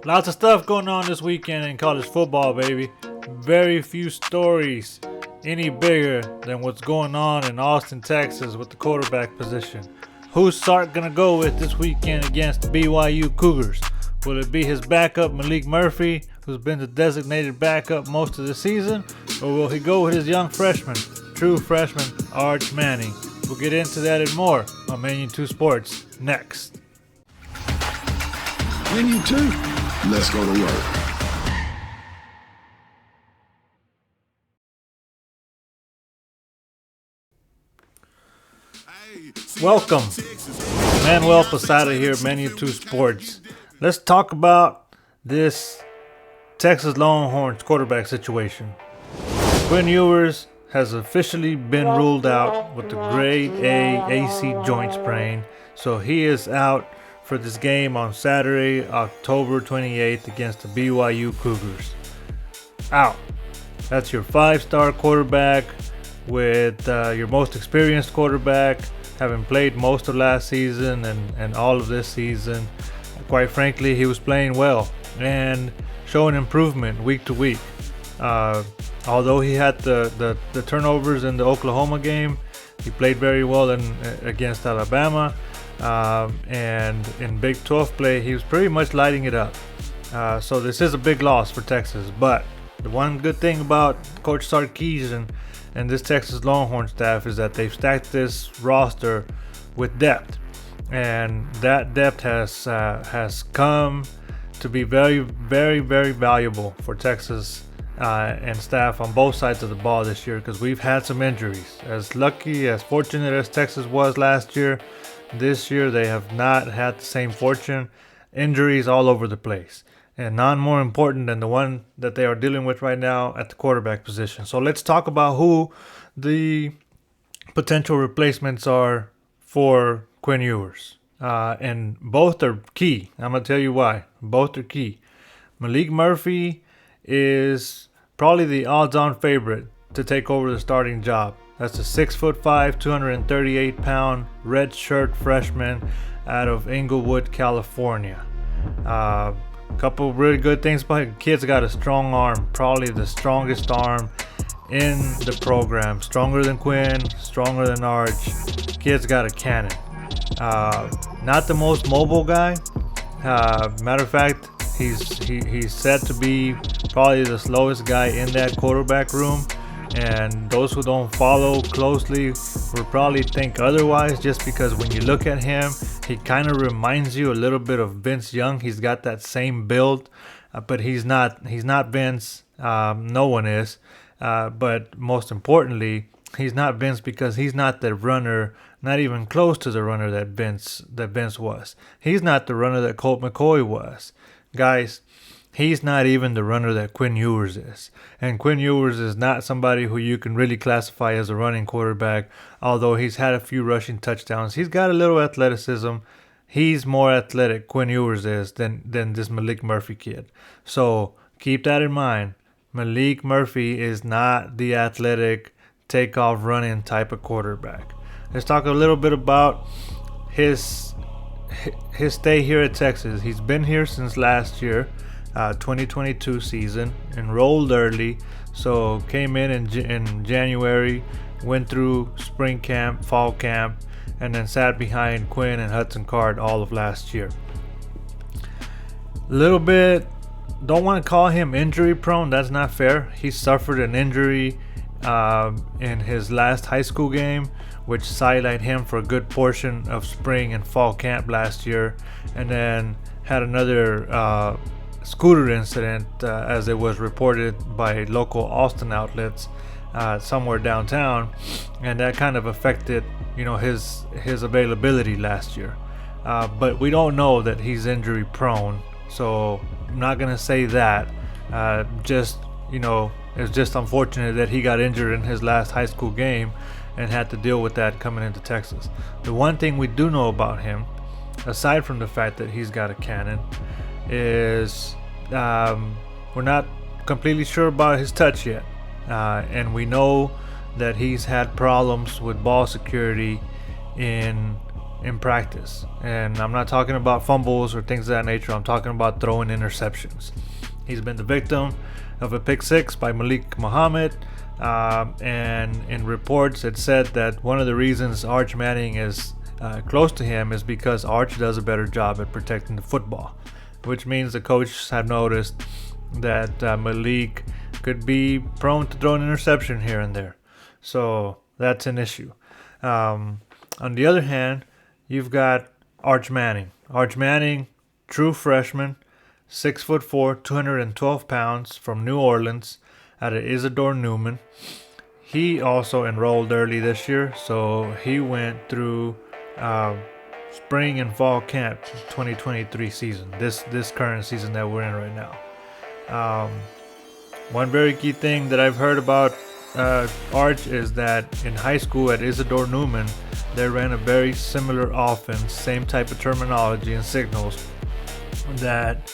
Lots of stuff going on this weekend in college football, baby. Very few stories any bigger than what's going on in Austin, Texas with the quarterback position. Who's Sark gonna go with this weekend against the BYU Cougars? Will it be his backup Malik Murphy, who's been the designated backup most of the season, or will he go with his young freshman, true freshman Arch Manning? We'll get into that and more on Menu 2 Sports next. Menu 2, let's go to work. Welcome, Manuel Posada here, Menu 2 Sports. Let's talk about this Texas Longhorns quarterback situation. Quinn Ewers has officially been ruled out with the grade A AC joint sprain, so he is out for this game on Saturday, October 28th against the BYU Cougars. Out. That's your five-star quarterback with your most experienced quarterback, having played most of last season and all of this season. Quite frankly, he was playing well and showing improvement week to week. Although he had the turnovers in the Oklahoma game, he played very well against Alabama. And in Big 12 play, he was pretty much lighting it up. So this is a big loss for Texas. But the one good thing about Coach Sarkisian and this Texas Longhorn staff is that they've stacked this roster with depth. And that depth has come to be very, very, very valuable for Texas and staff on both sides of the ball this year, because we've had some injuries. As fortunate as Texas was last year, this year they have not had the same fortune. Injuries all over the place, and none more important than the one that they are dealing with right now at the quarterback position. So let's talk about who the potential replacements are for Quinn Ewers. And both are key. I'm going to tell you why. Both are key. Malik Murphy is probably the odds-on favorite to take over the starting job. That's a 6'5", 238-pound redshirt freshman out of Inglewood, California. Couple really good things about him. Kid's got a strong arm, probably the strongest arm in the program. Stronger than Quinn, stronger than Arch. Kid's got a cannon. Not the most mobile guy. Matter of fact, he's set to be probably the slowest guy in that quarterback room. And those who don't follow closely will probably think otherwise, just because when you look at him, he kind of reminds you a little bit of Vince Young. He's got that same build, but he's not Vince. No one is. But most importantly, he's not Vince because he's not the runner, not even close to the runner that Vince was. He's not the runner that Colt McCoy was. Guys, he's not even the runner that Quinn Ewers is. And Quinn Ewers is not somebody who you can really classify as a running quarterback, although he's had a few rushing touchdowns. He's got a little athleticism. He's more athletic, Quinn Ewers is, than this Malik Murphy kid. So keep that in mind. Malik Murphy is not the athletic, takeoff running type of quarterback. Let's talk a little bit about his stay here at Texas. He's been here since last year. 2022 season, enrolled early, so came in January, went through spring camp, fall camp, and then sat behind Quinn and Hudson Card all of last year. Little bit, don't want to call him injury prone, that's not fair. He suffered an injury in his last high school game, which sidelined him for a good portion of spring and fall camp last year, and then had another scooter incident, as it was reported by local Austin outlets somewhere downtown, and that kind of affected his availability last year. But we don't know that he's injury prone, so I'm not gonna say that. It's just unfortunate that he got injured in his last high school game and had to deal with that coming into Texas. The one thing we do know about him, aside from the fact that he's got a cannon, is we're not completely sure about his touch yet, and we know that he's had problems with ball security in in practice. And I'm not talking about fumbles or things of that nature. I'm talking about throwing interceptions. He's been the victim of a pick six by Malik Muhammad. And in reports, it said that one of the reasons Arch Manning is close to him is because Arch does a better job at protecting the football, which means the coaches have noticed that Malik could be prone to throw an interception here and there. So that's an issue. On the other hand, you've got Arch Manning. Arch Manning, true freshman, 6'4", 212 pounds, from New Orleans, out of Isidore Newman. He also enrolled early this year, so he went through spring and fall camp 2023 season, this current season that we're in right now. One very key thing that I've heard about Arch is that in high school at Isidore Newman, they ran a very similar offense, same type of terminology and signals that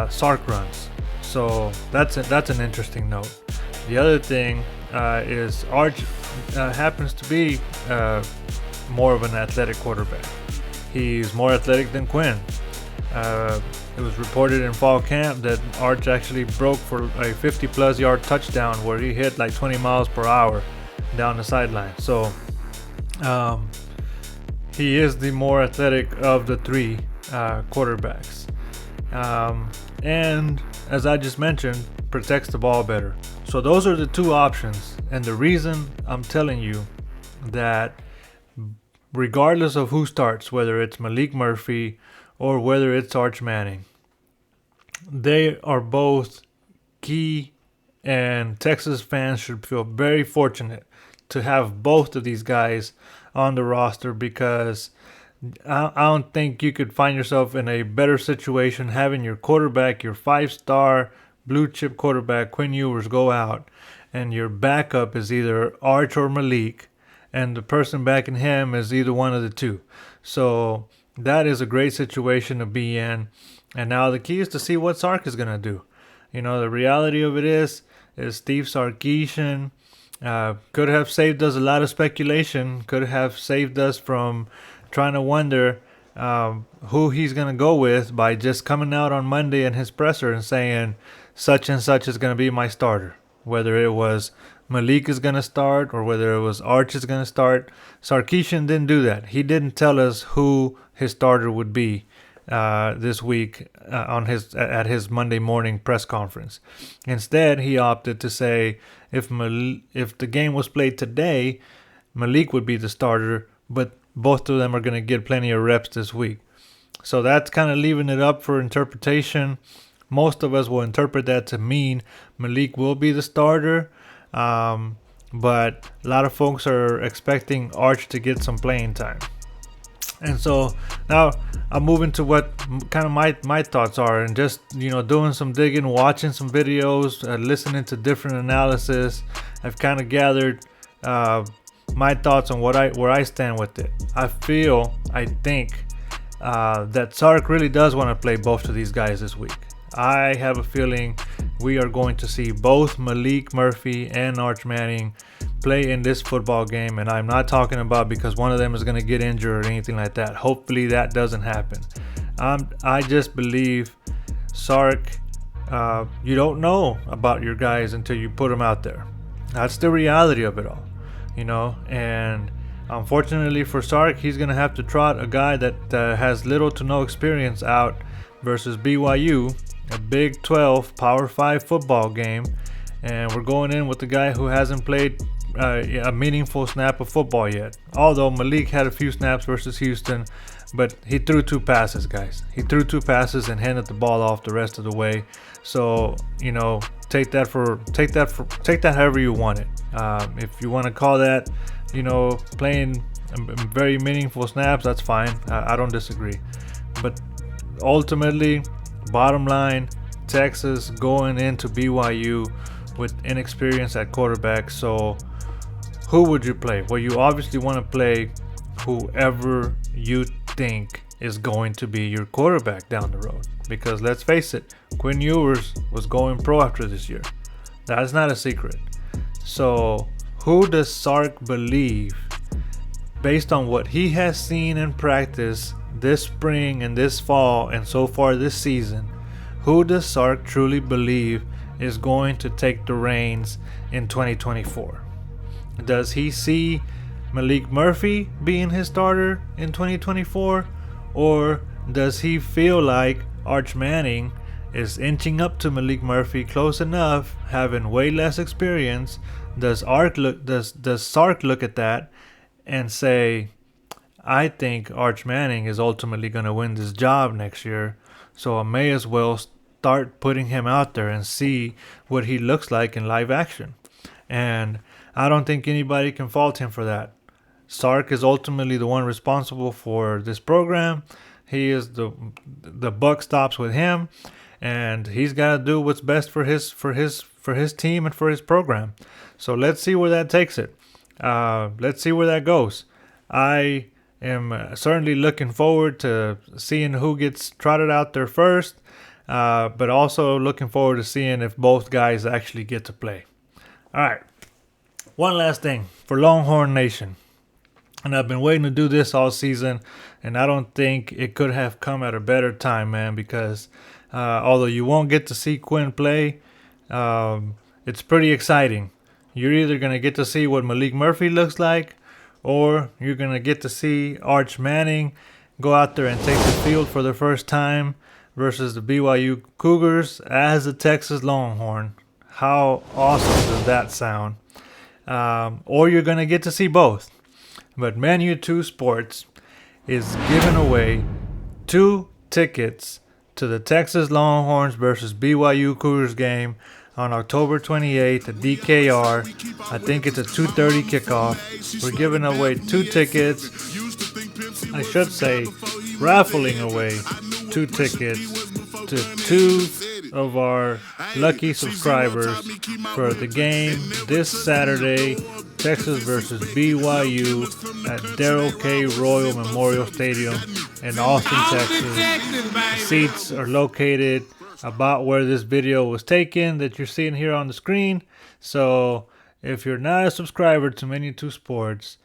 Sark runs. So that's an interesting note. The other thing is Arch happens to be more of an athletic quarterback. He's more athletic than Quinn. It was reported in fall camp that Arch actually broke for a 50-plus yard touchdown where he hit like 20 miles per hour down the sideline. So he is the more athletic of the three quarterbacks. And as I just mentioned, protects the ball better. So those are the two options. And the reason I'm telling you that regardless of who starts, whether it's Malik Murphy or whether it's Arch Manning, they are both key, and Texas fans should feel very fortunate to have both of these guys on the roster, because I don't think you could find yourself in a better situation having your quarterback, your 5-star blue chip quarterback, Quinn Ewers, go out, and your backup is either Arch or Malik, and the person backing him is either one of the two. So that is a great situation to be in. And now the key is to see what Sark is going to do. You know, the reality of it is Steve Sarkisian could have saved us a lot of speculation, could have saved us from trying to wonder who he's going to go with by just coming out on Monday in his presser and saying such and such is going to be my starter. Whether it was Malik is going to start or whether it was Arch is going to start, Sarkisian didn't do that. He didn't tell us who his starter would be this week at his Monday morning press conference. Instead, he opted to say if the game was played today, Malik would be the starter, but both of them are going to get plenty of reps this week. So that's kind of leaving it up for interpretation. Most of us will interpret that to mean Malik will be the starter, but a lot of folks are expecting Arch to get some playing time. And so now I'm moving to what kind of my thoughts are, and just, you know, doing some digging, watching some videos, listening to different analysis. I've kind of gathered my thoughts on where I stand with it. I think that Sark really does want to play both of these guys this week. I have a feeling we are going to see both Malik Murphy and Arch Manning play in this football game, and I'm not talking about because one of them is going to get injured or anything like that. Hopefully that doesn't happen. I just believe Sark, you don't know about your guys until you put them out there. That's the reality of it all, you know. And unfortunately for Sark, he's going to have to trot a guy that has little to no experience out versus BYU, a Big 12 Power 5 football game, and we're going in with the guy who hasn't played a meaningful snap of football yet. Although Malik had a few snaps versus Houston, but he threw 2 passes, guys. He threw 2 passes and handed the ball off the rest of the way. So, you know, take that however you want it. If you want to call that, you know, playing very meaningful snaps, that's fine. I don't disagree. But ultimately, bottom line, Texas going into BYU with inexperience at quarterback. So who would you play? Well, you obviously want to play whoever you think is going to be your quarterback down the road. Because let's face it, Quinn Ewers was going pro after this year. That's not a secret. So who does Sark believe based on what he has seen in practice this spring and this fall and so far this season, who does Sark truly believe is going to take the reins in 2024? Does he see Malik Murphy being his starter in 2024? Or does he feel like Arch Manning is inching up to Malik Murphy close enough, having way less experience? Does Sark look at that and say, I think Arch Manning is ultimately going to win this job next year, so I may as well start putting him out there and see what he looks like in live action? And I don't think anybody can fault him for that. Sark is ultimately the one responsible for this program. He is the buck stops with him, and he's got to do what's best for his team and for his program. So let's see where that takes it. Let's see where that goes. I am certainly looking forward to seeing who gets trotted out there first, but also looking forward to seeing if both guys actually get to play. All right. One last thing for Longhorn Nation. And I've been waiting to do this all season, and I don't think it could have come at a better time, man, because although you won't get to see Quinn play, it's pretty exciting. You're either going to get to see what Malik Murphy looks like, or you're going to get to see Arch Manning go out there and take the field for the first time versus the BYU Cougars as a Texas Longhorn. How awesome does that sound? Or you're going to get to see both. But Manu 2 Sports is giving away 2 tickets to the Texas Longhorns versus BYU Cougars game on October 28th at DKR. I think it's a 2:30 kickoff. We're giving away 2 tickets. I should say raffling away 2 tickets to 2 of our lucky subscribers for the game this Saturday, Texas versus BYU at Darrell K. Royal Memorial Stadium in Austin, Texas. Seats are located about where this video was taken that you're seeing here on the screen. So if you're not a subscriber to Menu 2 Sports,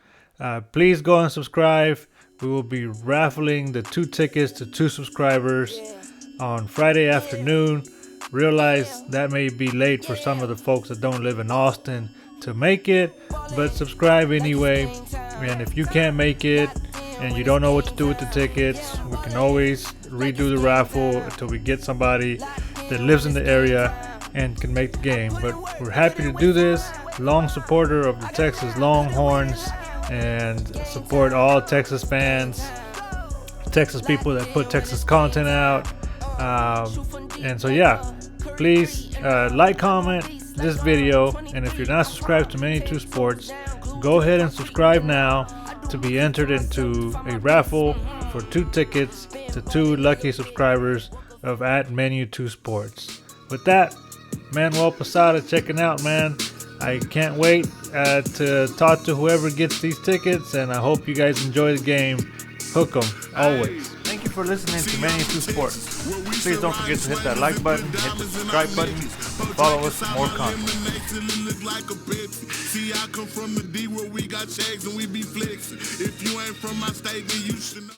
please go and subscribe. We will be raffling the 2 tickets to 2 subscribers on Friday afternoon. Realize that may be late for some of the folks that don't live in Austin to make it, but subscribe anyway. And if you can't make it and you don't know what to do with the tickets, we can always redo the raffle until we get somebody that lives in the area and can make the game. But we're happy to do this. Long supporter of the Texas Longhorns, and support all Texas fans, Texas people that put Texas content out. And so yeah, please like, comment this video, and if you're not subscribed to Menu 2 Sports, go ahead and subscribe now to be entered into a raffle for 2 tickets to 2 lucky subscribers of @Menu 2 Sports. With that, Manuel Posada checking out, man. I can't wait to talk to whoever gets these tickets, and I hope you guys enjoy the game. Hook 'em, always. Thank you for listening to Menu 2 Sports. Please don't forget to hit that like button, hit the subscribe button, and follow us for more content. See, I come from the D where we got checks and we be flexing. If you ain't from my state, then you should know.